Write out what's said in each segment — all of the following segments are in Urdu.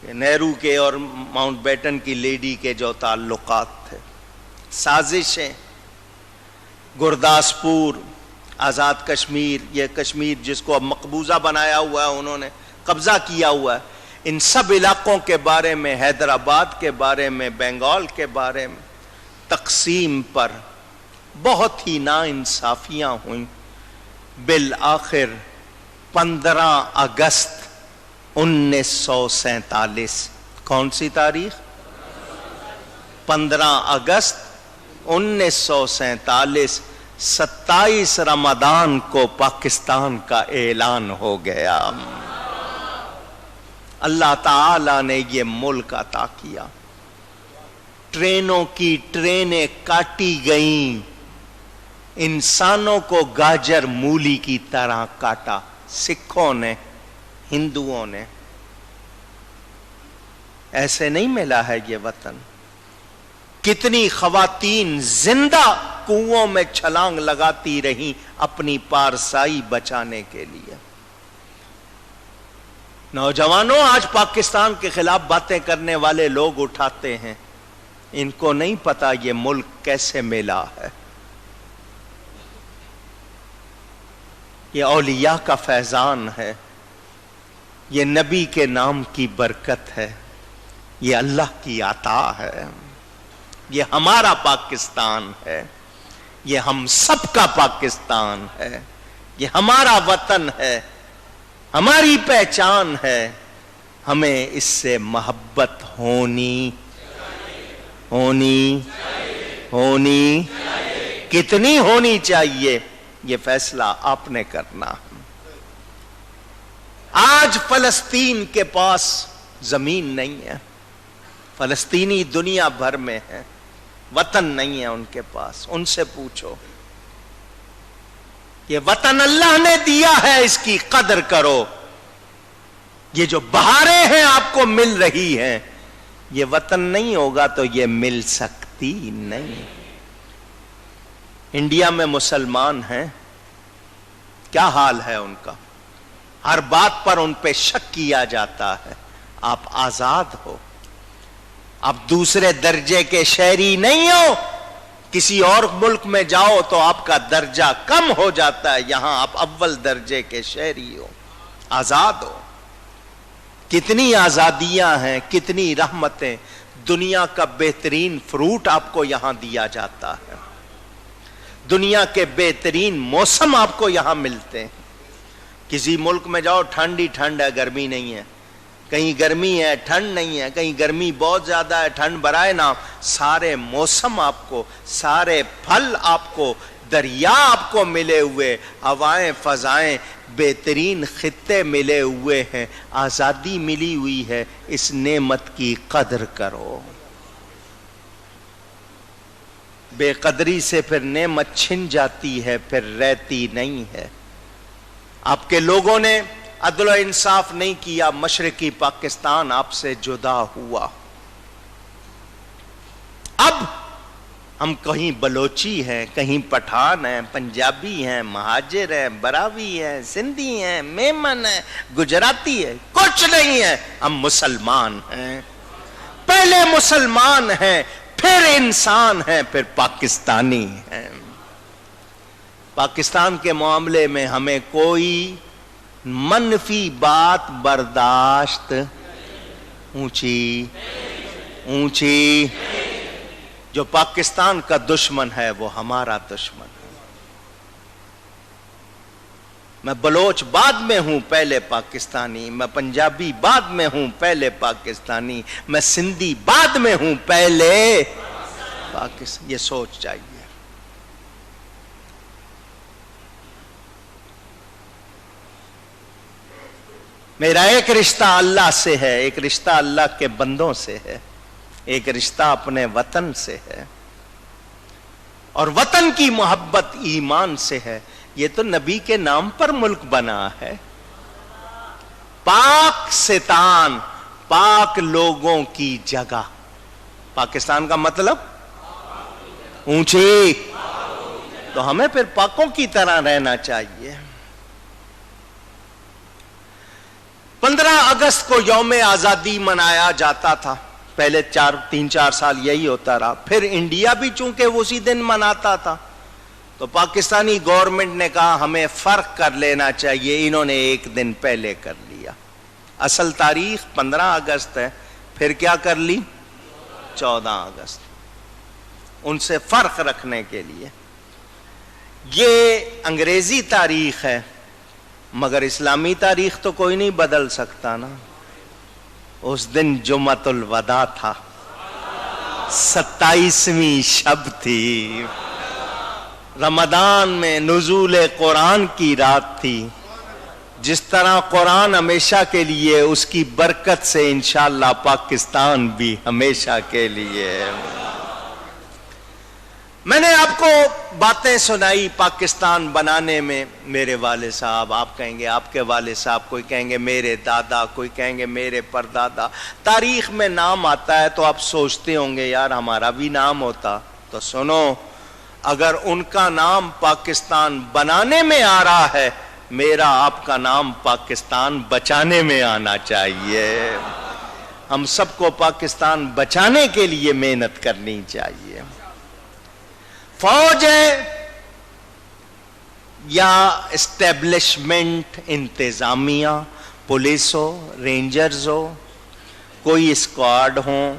نہرو کے اور ماؤنٹ بیٹن کی لیڈی کے جو تعلقات تھے، سازشیں، گرداسپور، آزاد کشمیر، یہ کشمیر جس کو اب مقبوضہ بنایا ہوا ہے، انہوں نے قبضہ کیا ہوا ہے، ان سب علاقوں کے بارے میں، حیدرآباد کے بارے میں، بنگال کے بارے میں تقسیم پر بہت ہی ناانصافیاں ہوئیں۔ بالآخر 15 اگست 1947، کون سی تاریخ؟ 15 اگست 1947، 27 رمضان کو پاکستان کا اعلان ہو گیا۔ اللہ تعالی نے یہ ملک عطا کیا۔ ٹرینوں کی ٹرینیں کاٹی گئیں، انسانوں کو گاجر مولی کی طرح کاٹا، سکھوں نے، ہندوؤں نے۔ ایسے نہیں ملا ہے یہ وطن۔ کتنی خواتین زندہ کنووں میں چھلانگ لگاتی رہیں اپنی پارسائی بچانے کے لیے۔ نوجوانوں، آج پاکستان کے خلاف باتیں کرنے والے لوگ اٹھاتے ہیں، ان کو نہیں پتا یہ ملک کیسے ملا ہے۔ یہ اولیاء کا فیضان ہے، یہ نبی کے نام کی برکت ہے، یہ اللہ کی عطا ہے، یہ ہمارا پاکستان ہے، یہ ہم سب کا پاکستان ہے، یہ ہمارا وطن ہے، ہماری پہچان ہے۔ ہمیں اس سے محبت ہونی کتنی ہونی چاہیے، یہ فیصلہ آپ نے کرنا۔ آج فلسطین کے پاس زمین نہیں ہے، فلسطینی دنیا بھر میں ہے، وطن نہیں ہے ان کے پاس۔ ان سے پوچھو، یہ وطن اللہ نے دیا ہے، اس کی قدر کرو۔ یہ جو بہاریں ہیں آپ کو مل رہی ہیں، یہ وطن نہیں ہوگا تو یہ مل سکتی نہیں۔ انڈیا میں مسلمان ہیں، کیا حال ہے ان کا؟ ہر بات پر ان پہ شک کیا جاتا ہے۔ آپ آزاد ہو، آپ دوسرے درجے کے شہری نہیں ہو۔ کسی اور ملک میں جاؤ تو آپ کا درجہ کم ہو جاتا ہے، یہاں آپ اول درجے کے شہری ہو، آزاد ہو۔ کتنی آزادیاں ہیں، کتنی رحمتیں، دنیا کا بہترین فروٹ آپ کو یہاں دیا جاتا ہے، دنیا کے بہترین موسم آپ کو یہاں ملتے ہیں۔ کسی ملک میں جاؤ، ٹھنڈ ہی ٹھنڈ ہے، گرمی نہیں ہے، کہیں گرمی ہے ٹھنڈ نہیں ہے، کہیں گرمی بہت زیادہ ہے ٹھنڈ برائے نام۔ سارے موسم آپ کو، سارے پھل آپ کو، دریا آپ کو ملے ہوئے، ہوائیں فضائیں، بہترین خطے ملے ہوئے ہیں، آزادی ملی ہوئی ہے۔ اس نعمت کی قدر کرو۔ بے قدری سے پھر نعمت چھن جاتی ہے، پھر رہتی نہیں ہے۔ آپ کے لوگوں نے عدل و انصاف نہیں کیا، مشرقی پاکستان آپ سے جدا ہوا۔ اب ہم کہیں بلوچی ہیں، کہیں پٹھان ہیں، پنجابی ہیں، مہاجر ہیں، براوی ہیں، سندھی ہیں، میمن ہیں، گجراتی ہیں، کچھ نہیں ہے، ہم مسلمان ہیں۔ پہلے مسلمان ہیں، پھر انسان ہیں، پھر پاکستانی ہیں۔ پاکستان کے معاملے میں ہمیں کوئی منفی بات برداشت، اونچی جو پاکستان کا دشمن ہے وہ ہمارا دشمن ہے۔ میں بلوچ بعد میں ہوں، پہلے پاکستانی، میں پنجابی بعد میں ہوں، پہلے پاکستانی، میں سندھی بعد میں ہوں، پہلے پاکستانی۔ یہ سوچ چاہیے۔ میرا ایک رشتہ اللہ سے ہے، ایک رشتہ اللہ کے بندوں سے ہے، ایک رشتہ اپنے وطن سے ہے، اور وطن کی محبت ایمان سے ہے۔ یہ تو نبی کے نام پر ملک بنا ہے۔ پاک ستان، پاک لوگوں کی جگہ۔ پاکستان کا مطلب اونچی، تو ہمیں پھر پاکوں کی طرح رہنا چاہیے۔ 15 اگست کو یوم آزادی منایا جاتا تھا، پہلے 3-4 سال یہی ہوتا رہا، پھر انڈیا بھی چونکہ اسی دن مناتا تھا تو پاکستانی گورنمنٹ نے کہا ہمیں فرق کر لینا چاہیے، انہوں نے ایک دن پہلے کر لیا، اصل تاریخ 15 اگست ہے، پھر کیا کر لی 14 اگست، ان سے فرق رکھنے کے لیے۔ یہ انگریزی تاریخ ہے مگر اسلامی تاریخ تو کوئی نہیں بدل سکتا نا۔ اس دن جمعۃ الوداع تھا، 27ویں شب تھی، رمضان میں نزول قرآن کی رات تھی۔ جس طرح قرآن ہمیشہ کے لیے، اس کی برکت سے انشاءاللہ پاکستان بھی ہمیشہ کے لیے۔ میں نے آپ کو باتیں سنائی پاکستان بنانے میں، میرے والد صاحب، آپ کہیں گے آپ کے والد صاحب، کوئی کہیں گے میرے دادا، کوئی کہیں گے میرے پردادا۔ تاریخ میں نام آتا ہے تو آپ سوچتے ہوں گے یار ہمارا بھی نام ہوتا، تو سنو، اگر ان کا نام پاکستان بنانے میں آ رہا ہے، میرا آپ کا نام پاکستان بچانے میں آنا چاہیے۔ ہم سب کو پاکستان بچانے کے لیے محنت کرنی چاہیے۔ فوج ہے یا اسٹیبلشمنٹ، انتظامیہ، پولیس ہو، رینجرز ہو، کوئی اسکواڈ ہوں،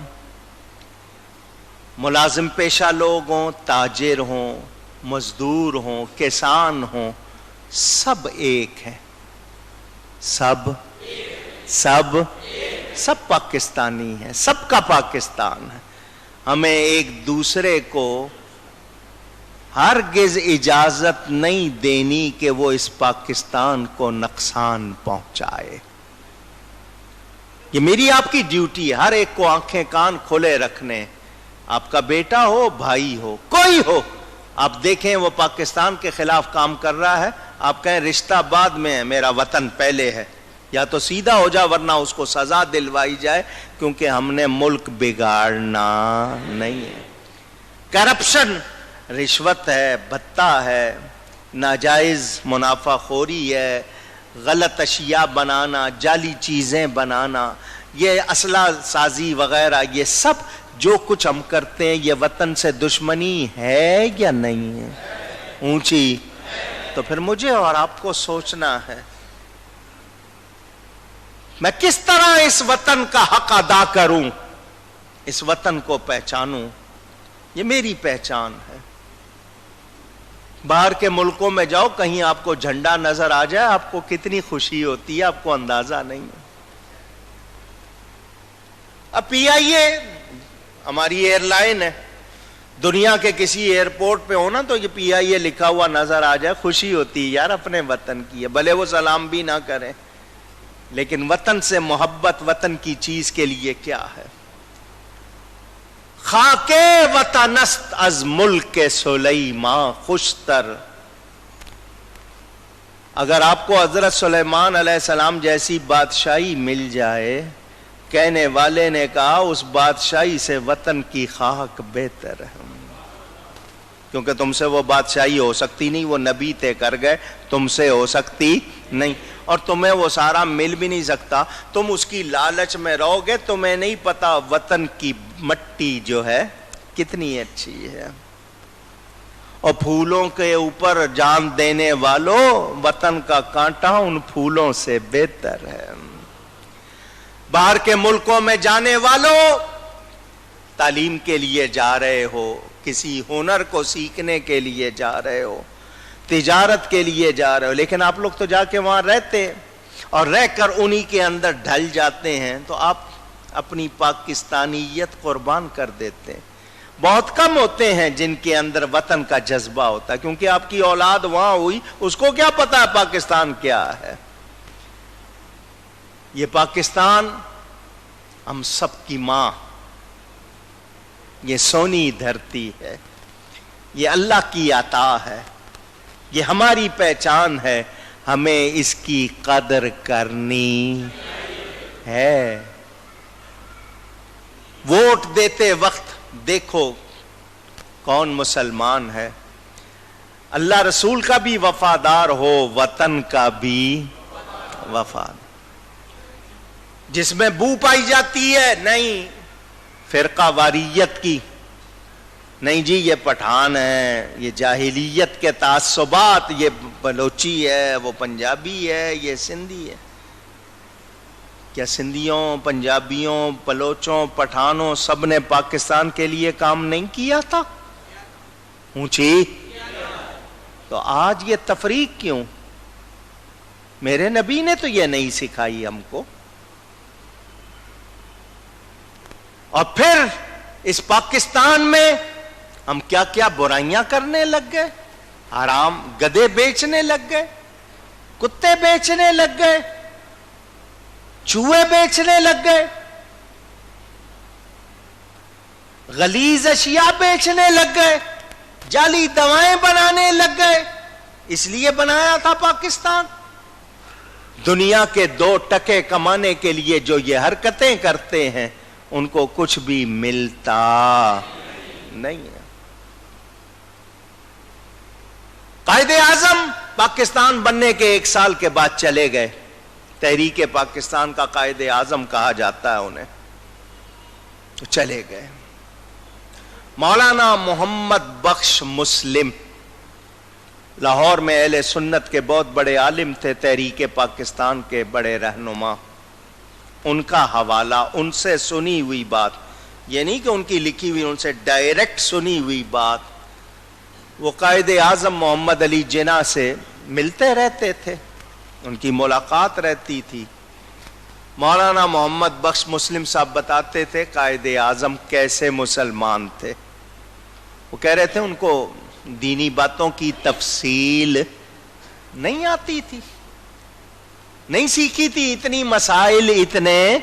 ملازم پیشہ لوگ ہوں، تاجر ہوں، مزدور ہوں، کسان ہوں، سب ایک ہیں، سب پاکستانی ہیں، سب کا پاکستان ہے۔ ہمیں ایک دوسرے کو ہرگز اجازت نہیں دینی کہ وہ اس پاکستان کو نقصان پہنچائے۔ یہ میری آپ کی ڈیوٹی ہے، ہر ایک کو آنکھیں کان کھلے رکھنے۔ آپ کا بیٹا ہو، بھائی ہو، کوئی ہو، آپ دیکھیں وہ پاکستان کے خلاف کام کر رہا ہے، آپ کہیں رشتہ بعد میں ہے، میرا وطن پہلے ہے، یا تو سیدھا ہو جا ورنہ اس کو سزا دلوائی جائے، کیونکہ ہم نے ملک بگاڑنا نہیں ہے۔ کرپشن، رشوت ہے، بھتہ ہے، ناجائز منافع خوری ہے، غلط اشیاء بنانا، جعلی چیزیں بنانا، یہ اسلحہ سازی وغیرہ، یہ سب جو کچھ ہم کرتے ہیں یہ وطن سے دشمنی ہے یا نہیں ہے؟ اونچی۔ تو پھر مجھے اور آپ کو سوچنا ہے میں کس طرح اس وطن کا حق ادا کروں، اس وطن کو پہچانوں۔ یہ میری پہچان ہے۔ باہر کے ملکوں میں جاؤ، کہیں آپ کو جھنڈا نظر آ جائے، آپ کو کتنی خوشی ہوتی ہے، آپ کو اندازہ نہیں ہے۔ اب پی آئی اے ہماری ایئر لائن ہے، دنیا کے کسی ایئرپورٹ پہ ہونا تو یہ پی آئی اے لکھا ہوا نظر آ جائے، خوشی ہوتی ہے یار اپنے وطن کی ہے، بھلے وہ سلام بھی نہ کریں، لیکن وطن سے محبت، وطن کی چیز کے لیے کیا ہے؟ خاک وطن است از ملک سلیمان خوشتر۔ اگر آپ کو حضرت سلیمان علیہ السلام جیسی بادشاہی مل جائے، کہنے والے نے کہا اس بادشاہی سے وطن کی خاک بہتر ہے، کیونکہ تم سے وہ بادشاہی ہو سکتی نہیں، وہ نبی طے کر گئے، تم سے ہو سکتی نہیں، اور تمہیں وہ سارا مل بھی نہیں سکتا، تم اس کی لالچ میں رہو گے، تمہیں نہیں پتا وطن کی مٹی جو ہے کتنی اچھی ہے۔ اور پھولوں کے اوپر جان دینے والوں، وطن کا کانٹا ان پھولوں سے بہتر ہے۔ باہر کے ملکوں میں جانے والوں، تعلیم کے لیے جا رہے ہو، کسی ہنر کو سیکھنے کے لیے جا رہے ہو، تجارت کے لیے جا رہے ہو، لیکن آپ لوگ تو جا کے وہاں رہتے اور رہ کر انہی کے اندر ڈھل جاتے ہیں، تو آپ اپنی پاکستانیت قربان کر دیتے ہیں۔ بہت کم ہوتے ہیں جن کے اندر وطن کا جذبہ ہوتا ہے، کیونکہ آپ کی اولاد وہاں ہوئی، اس کو کیا پتا ہے پاکستان کیا ہے۔ یہ پاکستان ہم سب کی ماں، یہ سونی دھرتی ہے، یہ اللہ کی عطا ہے، یہ ہماری پہچان ہے، ہمیں اس کی قدر کرنی ہے۔ ووٹ دیتے وقت دیکھو کون مسلمان ہے، اللہ رسول کا بھی وفادار ہو، وطن کا بھی وفادار۔ جس میں بو پائی جاتی ہے نہیں فرقہ واریت کی، نہیں جی یہ پٹھان ہے، یہ جاہلیت کے تعصبات، یہ بلوچی ہے، وہ پنجابی ہے، یہ سندھی ہے۔ کیا سندھیوں، پنجابیوں، بلوچوں، پٹھانوں سب نے پاکستان کے لیے کام نہیں کیا تھا؟ اونچی تو آج یہ تفریق کیوں؟ میرے نبی نے تو یہ نہیں سکھائی ہم کو۔ اور پھر اس پاکستان میں ہم کیا کیا برائیاں کرنے لگ گئے، حرام گدے بیچنے لگ گئے، کتے بیچنے لگ گئے، چوہے بیچنے لگ گئے، غلیظ اشیاء بیچنے لگ گئے، جعلی دوائیں بنانے لگ گئے۔ اس لیے بنایا تھا پاکستان، دنیا کے 2 ٹکے کمانے کے لیے جو یہ حرکتیں کرتے ہیں ان کو کچھ بھی ملتا نہیں ہے۔ قائد اعظم پاکستان بننے کے 1 سال کے بعد چلے گئے، تحریک پاکستان کا قائد اعظم کہا جاتا ہے انہیں، تو چلے گئے۔ مولانا محمد بخش مسلم لاہور میں اہل سنت کے بہت بڑے عالم تھے، تحریک پاکستان کے بڑے رہنما، ان کا حوالہ، ان سے سنی ہوئی بات، یہ نہیں کہ ان کی لکھی ہوئی، ان سے ڈائریکٹ سنی ہوئی بات۔ وہ قائد اعظم محمد علی جناح سے ملتے رہتے تھے، ان کی ملاقات رہتی تھی۔ مولانا محمد بخش مسلم صاحب بتاتے تھے قائد اعظم کیسے مسلمان تھے۔ وہ کہہ رہے تھے ان کو دینی باتوں کی تفصیل نہیں آتی تھی، نہیں سیکھی تھی، اتنی مسائل اتنے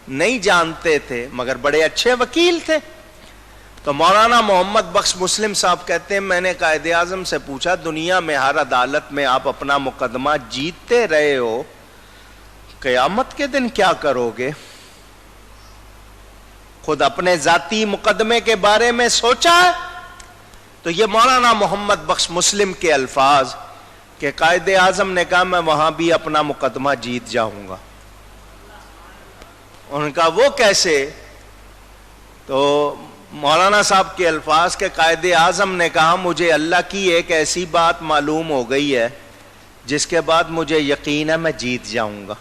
نہیں جانتے تھے، مگر بڑے اچھے وکیل تھے۔ تو مولانا محمد بخش مسلم صاحب کہتے ہیں میں نے قائد اعظم سے پوچھا دنیا میں ہر عدالت میں آپ اپنا مقدمہ جیتتے رہے ہو، قیامت کے دن کیا کرو گے؟ خود اپنے ذاتی مقدمے کے بارے میں سوچا ہے؟ تو یہ مولانا محمد بخش مسلم کے الفاظ کہ قائد اعظم نے کہا میں وہاں بھی اپنا مقدمہ جیت جاؤں گا۔ ان کا وہ کیسے؟ تو مولانا صاحب کے الفاظ کہ قائد اعظم نے کہا مجھے اللہ کی ایک ایسی بات معلوم ہو گئی ہے جس کے بعد مجھے یقین ہے میں جیت جاؤں گا۔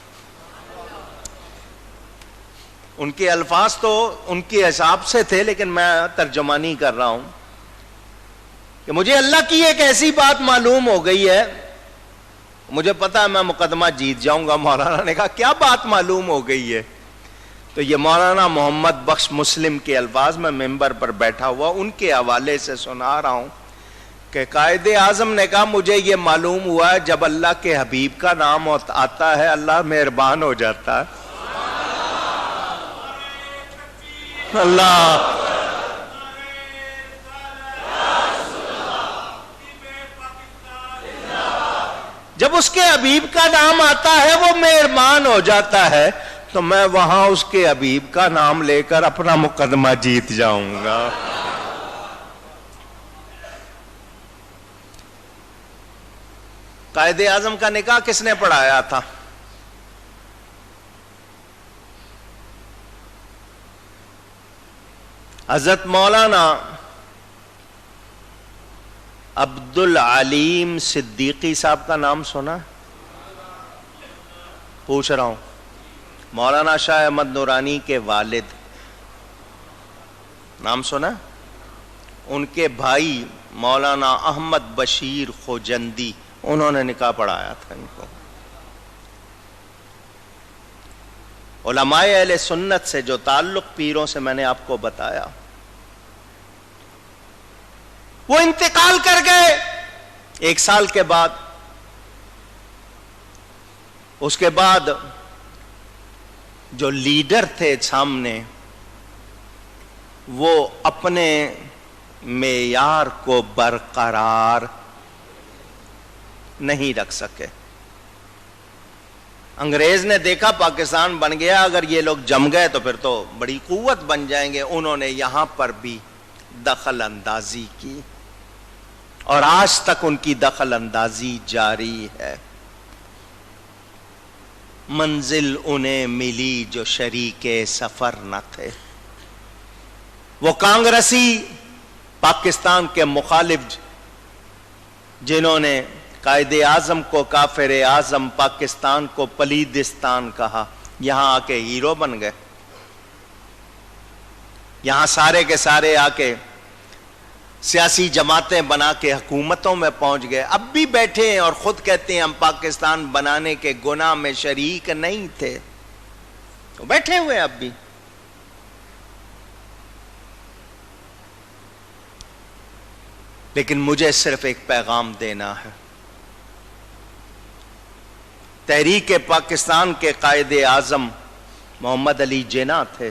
ان کے الفاظ تو ان کے حساب سے تھے لیکن میں ترجمانی کر رہا ہوں کہ مجھے اللہ کی ایک ایسی بات معلوم ہو گئی ہے، مجھے پتا ہے میں مقدمہ جیت جاؤں گا۔ مولانا نے کہا کیا بات معلوم ہو گئی ہے؟ تو یہ مولانا محمد بخش مسلم کے الفاظ میں ممبر پر بیٹھا ہوا ان کے حوالے سے سنا رہا ہوں کہ قائد اعظم نے کہا مجھے یہ معلوم ہوا ہے جب اللہ کے حبیب کا نام آتا ہے اللہ مہربان ہو جاتا ہے۔ اللہ جب اس کے حبیب کا نام آتا ہے وہ مہربان ہو جاتا ہے، تو میں وہاں اس کے حبیب کا نام لے کر اپنا مقدمہ جیت جاؤں گا۔ قائد اعظم کا نکاح کس نے پڑھایا تھا؟ حضرت مولانا عبد العلیم صدیقی صاحب کا نام سنا؟ پوچھ رہا ہوں۔ مولانا شاہ احمد نورانی کے والد، نام سنا؟ ان کے بھائی مولانا احمد بشیر خوجندی، انہوں نے نکاح پڑھایا تھا ان کو۔ علماء اہل سنت سے جو تعلق پیروں سے میں نے آپ کو بتایا، وہ انتقال کر گئے 1 سال کے بعد۔ اس کے بعد جو لیڈر تھے سامنے وہ اپنے معیار کو برقرار نہیں رکھ سکے۔ انگریز نے دیکھا پاکستان بن گیا، اگر یہ لوگ جم گئے تو پھر تو بڑی قوت بن جائیں گے، انہوں نے یہاں پر بھی دخل اندازی کی اور آج تک ان کی دخل اندازی جاری ہے۔ منزل انہیں ملی جو شریک سفر نہ تھے۔ وہ کانگریسی پاکستان کے مخالف جنہوں نے قائد اعظم کو کافر اعظم، پاکستان کو پلیدستان کہا، یہاں آ کے ہیرو بن گئے۔ یہاں سارے کے سارے آ کے سیاسی جماعتیں بنا کے حکومتوں میں پہنچ گئے، اب بھی بیٹھے ہیں اور خود کہتے ہیں ہم پاکستان بنانے کے گناہ میں شریک نہیں تھے، تو بیٹھے ہوئے اب بھی۔ لیکن مجھے صرف ایک پیغام دینا ہے۔ تحریک پاکستان کے قائد اعظم محمد علی جناح تھے،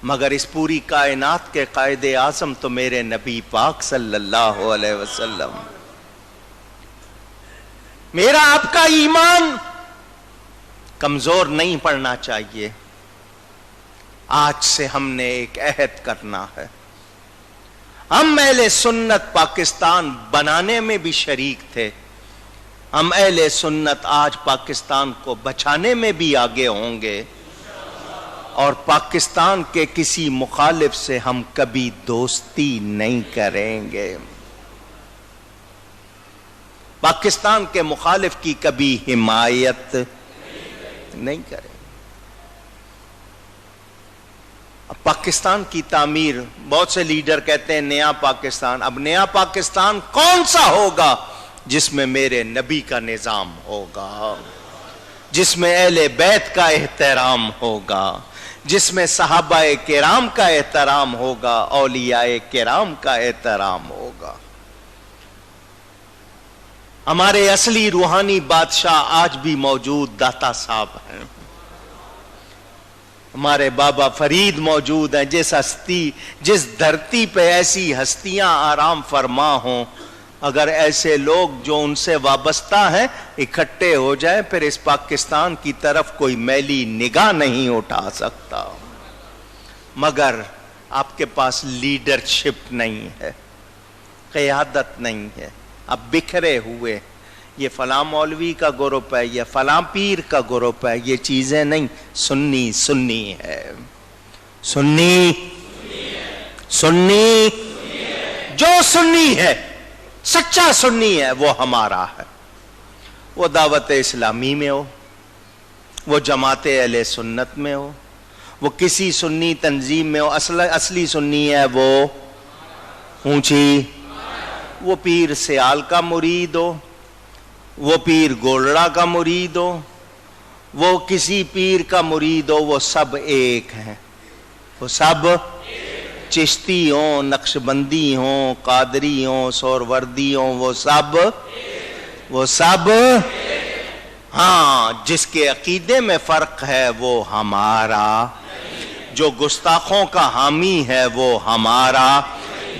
مگر اس پوری کائنات کے قائد اعظم تو میرے نبی پاک صلی اللہ علیہ وسلم۔ میرا آپ کا ایمان کمزور نہیں پڑنا چاہیے۔ آج سے ہم نے ایک عہد کرنا ہے، ہم اہل سنت پاکستان بنانے میں بھی شریک تھے، ہم اہل سنت آج پاکستان کو بچانے میں بھی آگے ہوں گے، اور پاکستان کے کسی مخالف سے ہم کبھی دوستی نہیں کریں گے، پاکستان کے مخالف کی کبھی حمایت نہیں کریں گے۔ اب پاکستان کی تعمیر، بہت سے لیڈر کہتے ہیں نیا پاکستان، اب نیا پاکستان کون سا ہوگا؟ جس میں میرے نبی کا نظام ہوگا، جس میں اہل بیت کا احترام ہوگا، جس میں صحابہ کرام کا احترام ہوگا، اولیاء کرام کا احترام ہوگا۔ ہمارے اصلی روحانی بادشاہ آج بھی موجود داتا صاحب ہیں، ہمارے بابا فرید موجود ہیں۔ جس دھرتی پہ ایسی ہستیاں آرام فرما ہوں، اگر ایسے لوگ جو ان سے وابستہ ہیں اکٹھے ہو جائیں، پھر اس پاکستان کی طرف کوئی میلی نگاہ نہیں اٹھا سکتا۔ مگر آپ کے پاس لیڈرشپ نہیں ہے، قیادت نہیں ہے، اب بکھرے ہوئے، یہ فلاں مولوی کا گروپ ہے، یہ فلاں پیر کا گروپ ہے، یہ چیزیں نہیں، سنی سنی ہے، سنی سنی، جو سنی ہے، سچا سنی ہے، وہ ہمارا ہے، وہ دعوت اسلامی میں ہو، وہ جماعت اہل سنت میں ہو، وہ کسی سنی تنظیم میں ہو، اصلی سنی ہے وہ اونچی، وہ پیر سیال کا مرید ہو، وہ پیر گولڑا کا مرید ہو، وہ کسی پیر کا مرید ہو، وہ سب ایک ہیں، وہ سب چشتی ہوں، نقشبندی ہوں، قادری ہوں، سوروردی ہوں، وہ سب ہاں، جس کے عقیدے میں فرق ہے وہ ہمارا، جو گستاخوں کا حامی ہے وہ ہمارا،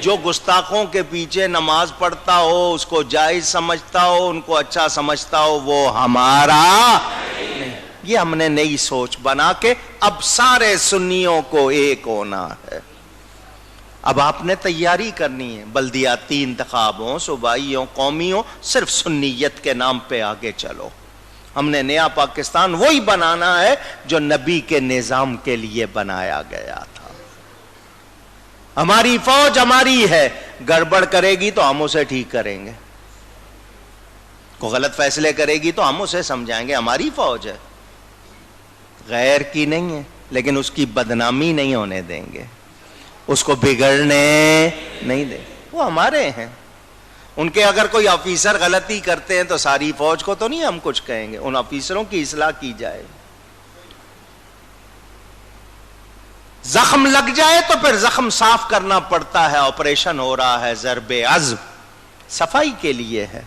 جو گستاخوں کے پیچھے نماز پڑھتا ہو، اس کو جائز سمجھتا ہو، ان کو اچھا سمجھتا ہو، وہ ہمارا نہیں۔ یہ ہم نے نئی سوچ بنا کے اب سارے سنیوں کو ایک ہونا ہے۔ اب آپ نے تیاری کرنی ہے، بلدیاتی انتخاب ہوں، صوبائی ہوں، قومی ہوں، صرف سنیت کے نام پہ آگے چلو۔ ہم نے نیا پاکستان وہی بنانا ہے جو نبی کے نظام کے لیے بنایا گیا تھا۔ ہماری فوج ہماری ہے، گڑبڑ کرے گی تو ہم اسے ٹھیک کریں گے، کوئی غلط فیصلے کرے گی تو ہم اسے سمجھائیں گے، ہماری فوج ہے، غیر کی نہیں ہے، لیکن اس کی بدنامی نہیں ہونے دیں گے، اس کو بگڑنے نہیں دیں، وہ ہمارے ہیں۔ ان کے اگر کوئی آفیسر غلطی کرتے ہیں تو ساری فوج کو تو نہیں ہم کچھ کہیں گے، ان آفیسروں کی اصلاح کی جائے۔ زخم لگ جائے تو پھر زخم صاف کرنا پڑتا ہے، آپریشن ہو رہا ہے، ضرب عضب صفائی کے لیے ہے،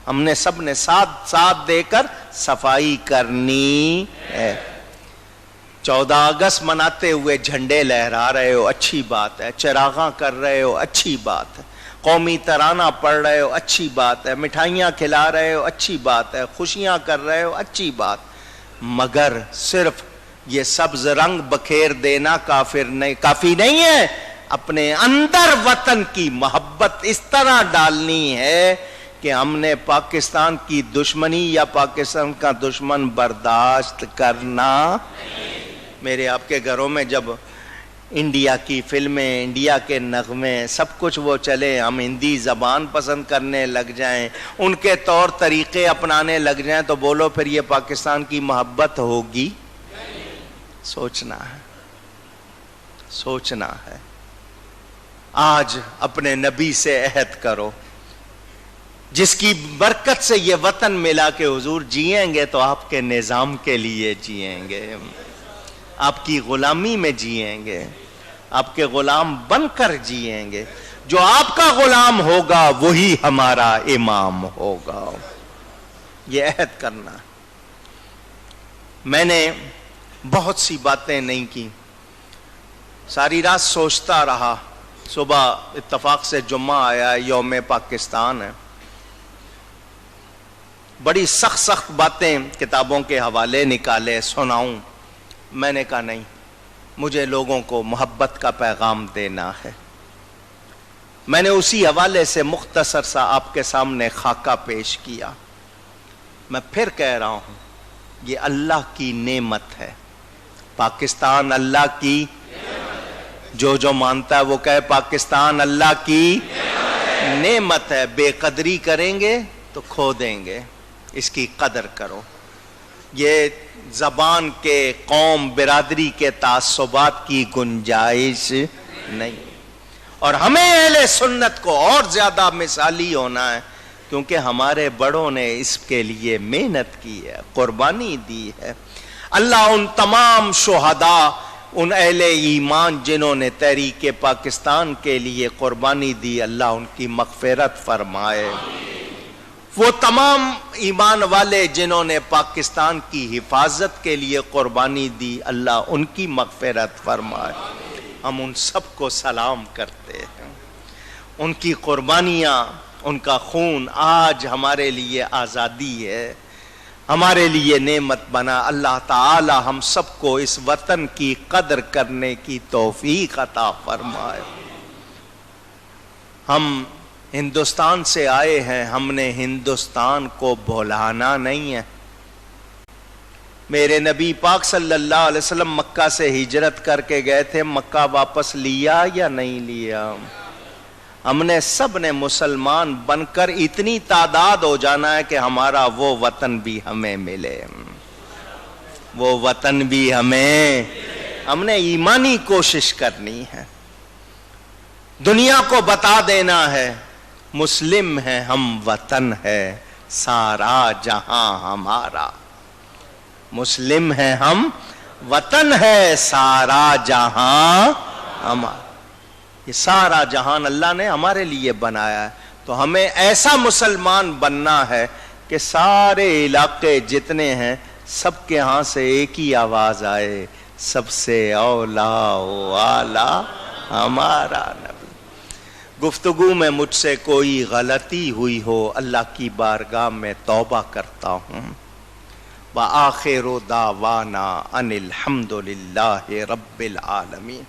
ہم نے سب نے ساتھ دے کر صفائی کرنی ہے۔ 14 اگست مناتے ہوئے جھنڈے لہرا رہے ہو، اچھی بات ہے، چراغاں کر رہے ہو، اچھی بات ہے، قومی ترانہ پڑھ رہے ہو، اچھی بات ہے، مٹھائیاں کھلا رہے ہو، اچھی بات ہے، خوشیاں کر رہے ہو، اچھی بات، مگر صرف یہ سبز رنگ بکھیر دینا کافی نہیں ہے، اپنے اندر وطن کی محبت اس طرح ڈالنی ہے کہ ہم نے پاکستان کی دشمنی یا پاکستان کا دشمن برداشت کرنا. میرے آپ کے گھروں میں جب انڈیا کی فلمیں، انڈیا کے نغمے، سب کچھ وہ چلے، ہم ہندی زبان پسند کرنے لگ جائیں، ان کے طور طریقے اپنانے لگ جائیں، تو بولو پھر یہ پاکستان کی محبت ہوگی؟ سوچنا ہے، سوچنا ہے. آج اپنے نبی سے عہد کرو جس کی برکت سے یہ وطن ملا کہ حضور جئیں گے تو آپ کے نظام کے لیے جئیں گے، آپ کی غلامی میں جئیں گے، آپ کے غلام بن کر جئیں گے. جو آپ کا غلام ہوگا وہی ہمارا امام ہوگا. یہ عہد کرنا. میں نے بہت سی باتیں نہیں کی، ساری رات سوچتا رہا. صبح اتفاق سے جمعہ آیا، یوم پاکستان ہے. بڑی سخت سخت باتیں کتابوں کے حوالے نکالے سناؤں. میں نے کہا نہیں، مجھے لوگوں کو محبت کا پیغام دینا ہے. میں نے اسی حوالے سے مختصر سا آپ کے سامنے خاکہ پیش کیا. میں پھر کہہ رہا ہوں، یہ اللہ کی نعمت ہے. پاکستان اللہ کی، جو مانتا ہے وہ کہے پاکستان اللہ کی نعمت ہے. بے قدری کریں گے تو کھو دیں گے، اس کی قدر کرو. یہ زبان کے، قوم، برادری کے تعصبات کی گنجائش نہیں. اور ہمیں اہل سنت کو اور زیادہ مثالی ہونا ہے، کیونکہ ہمارے بڑوں نے اس کے لیے محنت کی ہے، قربانی دی ہے. اللہ ان تمام شہداء، ان اہل ایمان جنہوں نے تحریک پاکستان کے لیے قربانی دی، اللہ ان کی مغفرت فرمائے. وہ تمام ایمان والے جنہوں نے پاکستان کی حفاظت کے لیے قربانی دی، اللہ ان کی مغفرت فرمائے. ہم ان سب کو سلام کرتے ہیں. ان کی قربانیاں، ان کا خون آج ہمارے لیے آزادی ہے، ہمارے لیے نعمت بنا. اللہ تعالی ہم سب کو اس وطن کی قدر کرنے کی توفیق عطا فرمائے. ہم ہندوستان سے آئے ہیں، ہم نے ہندوستان کو بھولانا نہیں ہے. میرے نبی پاک صلی اللہ علیہ وسلم مکہ سے ہجرت کر کے گئے تھے، مکہ واپس لیا یا نہیں لیا؟ ہم نے سب نے مسلمان بن کر اتنی تعداد ہو جانا ہے کہ ہمارا وہ وطن بھی ہمیں ملے، وہ وطن بھی ہمیں. ہم نے ایمانی کوشش کرنی ہے، دنیا کو بتا دینا ہے مسلم ہے ہم، وطن ہے سارا جہاں ہمارا. مسلم ہے ہم، وطن ہے سارا جہاں ہمارا. یہ سارا جہان اللہ نے ہمارے لیے بنایا ہے، تو ہمیں ایسا مسلمان بننا ہے کہ سارے علاقے جتنے ہیں سب کے ہاں سے ایک ہی آواز آئے، سب سے اولا و اعلیٰ ہمارا نبی. گفتگو میں مجھ سے کوئی غلطی ہوئی ہو، اللہ کی بارگاہ میں توبہ کرتا ہوں. وآخر دعوانا ان الحمد للہ رب العالمین.